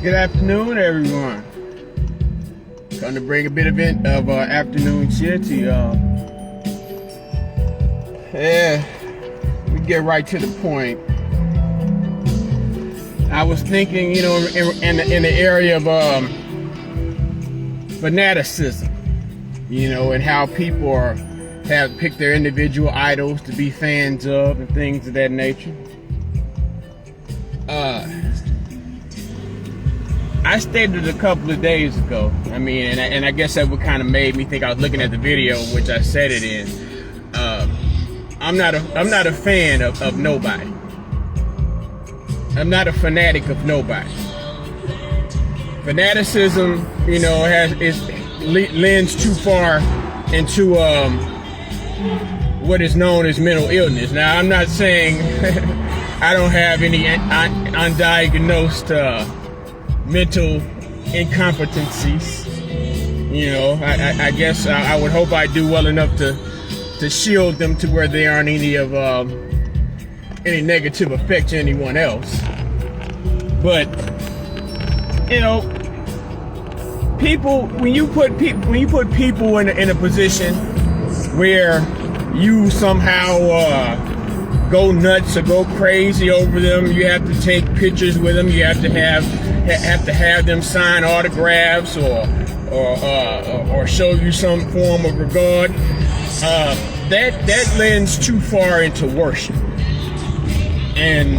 Good afternoon, everyone. Going to bring a bit of afternoon cheer to y'all. Yeah, we get right to the point. I was thinking, in the area of fanaticism, and how people have picked their individual idols to be fans of and things of that nature. I stated a couple of days ago, and I guess that what kind of made me think I was looking at the video in which I said it in. I'm not a fan of nobody. I'm not a fanatic of nobody. Fanaticism, lends too far into what is known as mental illness. Now, I'm not saying I don't have any undiagnosed mental incompetencies. I guess I would hope I do well enough to shield them to where they aren't any negative effect to anyone else. But people, when you put people in a position where you somehow go nuts or go crazy over them, you have to take pictures with them, you have to have them sign autographs or show you some form of regard. That lends too far into worship. And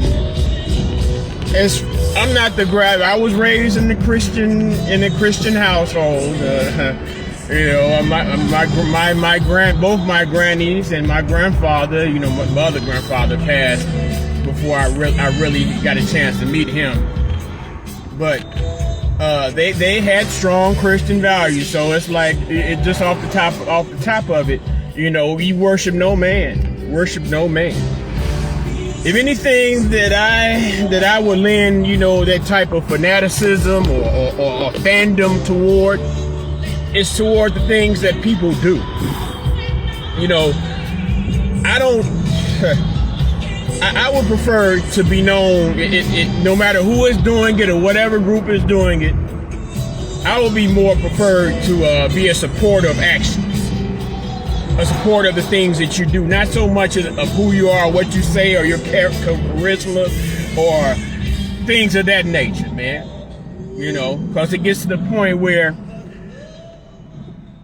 I'm not the grab. I was raised in a Christian household. Both my grannies and my grandfather. My other grandfather passed before I really got a chance to meet him. But they had strong Christian values. So it's like it just off the top of it. We worship no man. Worship no man. If anything that I would lend, that type of fanaticism or fandom toward, is toward the things that people do. I would prefer to be known, no matter who is doing it or whatever group is doing it, I would be more preferred to be a supporter of actions. A support of the things that you do, not so much of who you are, what you say, or your charisma, or things of that nature, man. Because it gets to the point where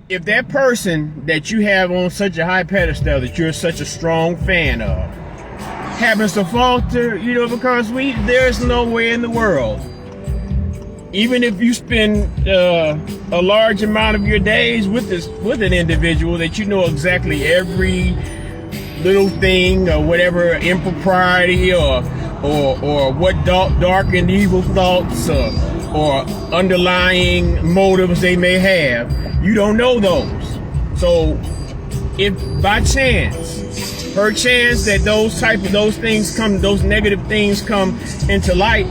if that person that you have on such a high pedestal that you're such a strong fan of happens to falter, because there's no way in the world, even if you spend a large amount of your days with an individual that you know exactly every little thing or whatever impropriety or what dark and evil thoughts or underlying motives they may have, you don't know those. So if by chance, perchance that those negative things come into light,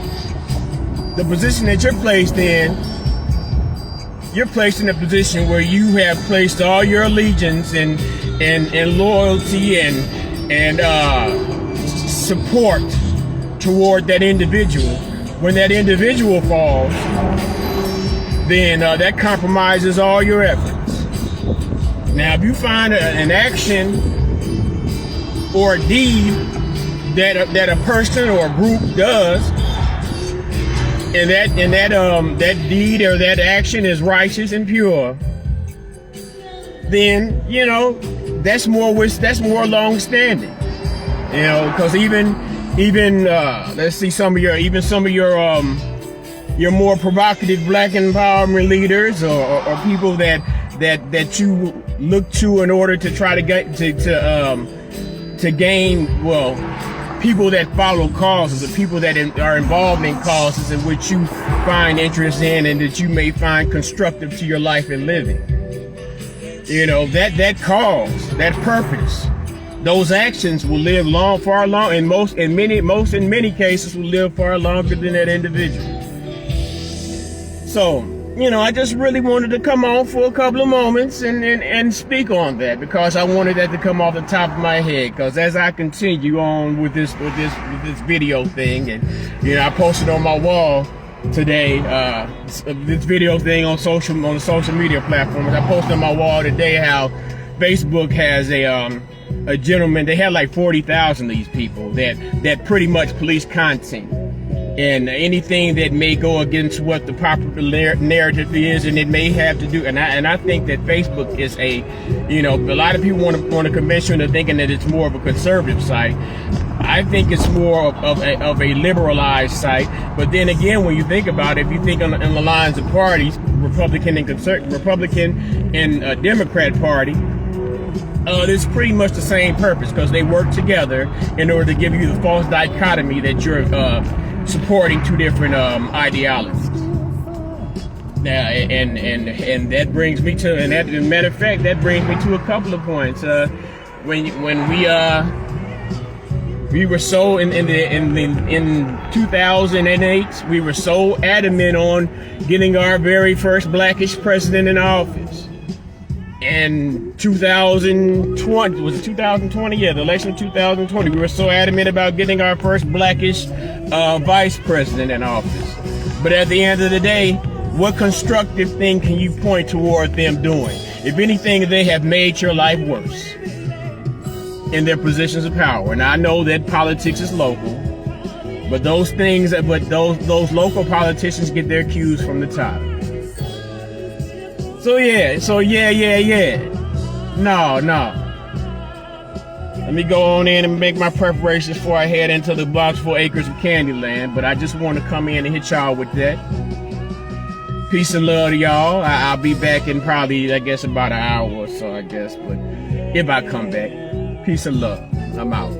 the position that you're placed in a position where you have placed all your allegiance and loyalty and support toward that individual. When that individual falls, then that compromises all your efforts. Now, if you find an action or a deed that a person or a group does, and that deed or that action is righteous and pure, then that's more long-standing. Because even let's see, some of your more provocative black empowerment leaders or people that you look to in order to try to get to gain, people that follow causes, or people that are involved in causes in which you find interest in and that you may find constructive to your life and living. That cause, that purpose, those actions will live far long, and in many cases will live far longer than that individual. So, I just really wanted to come on for a couple of moments and speak on that, because I wanted that to come off the top of my head. Because as I continue on with this video thing, and I posted on my wall today. This video thing on the social media platforms. I posted on my wall today how Facebook has a gentleman. They had like 40,000 of these people that pretty much police content. And anything that may go against what the popular narrative is, and it may have to do, and I think that Facebook is a lot of people want to convince you into thinking that it's more of a conservative site. I think it's more of a liberalized site. But then again, when you think about it, if you think on the lines of parties, Republican and Democrat Party, it's pretty much the same purpose, because they work together in order to give you the false dichotomy that you're supporting two different ideologies. Now, and that brings me to, and as a matter of fact, that brings me to a couple of points. When we were so in 2008, we were so adamant on getting our very first blackish president in office. In 2020, was it 2020? Yeah, the election of 2020, we were so adamant about getting our first blackish vice president in office. But at the end of the day, what constructive thing can you point toward them doing? If anything, they have made your life worse in their positions of power. And I know that politics is local, but those local politicians get their cues from the top. So yeah. No. Let me go on in and make my preparations before I head into the bountiful acres of Candyland. But I just want to come in and hit y'all with that. Peace and love to y'all. I'll be back in probably, I guess, about an hour or so, I guess. But if I come back, peace and love. I'm out.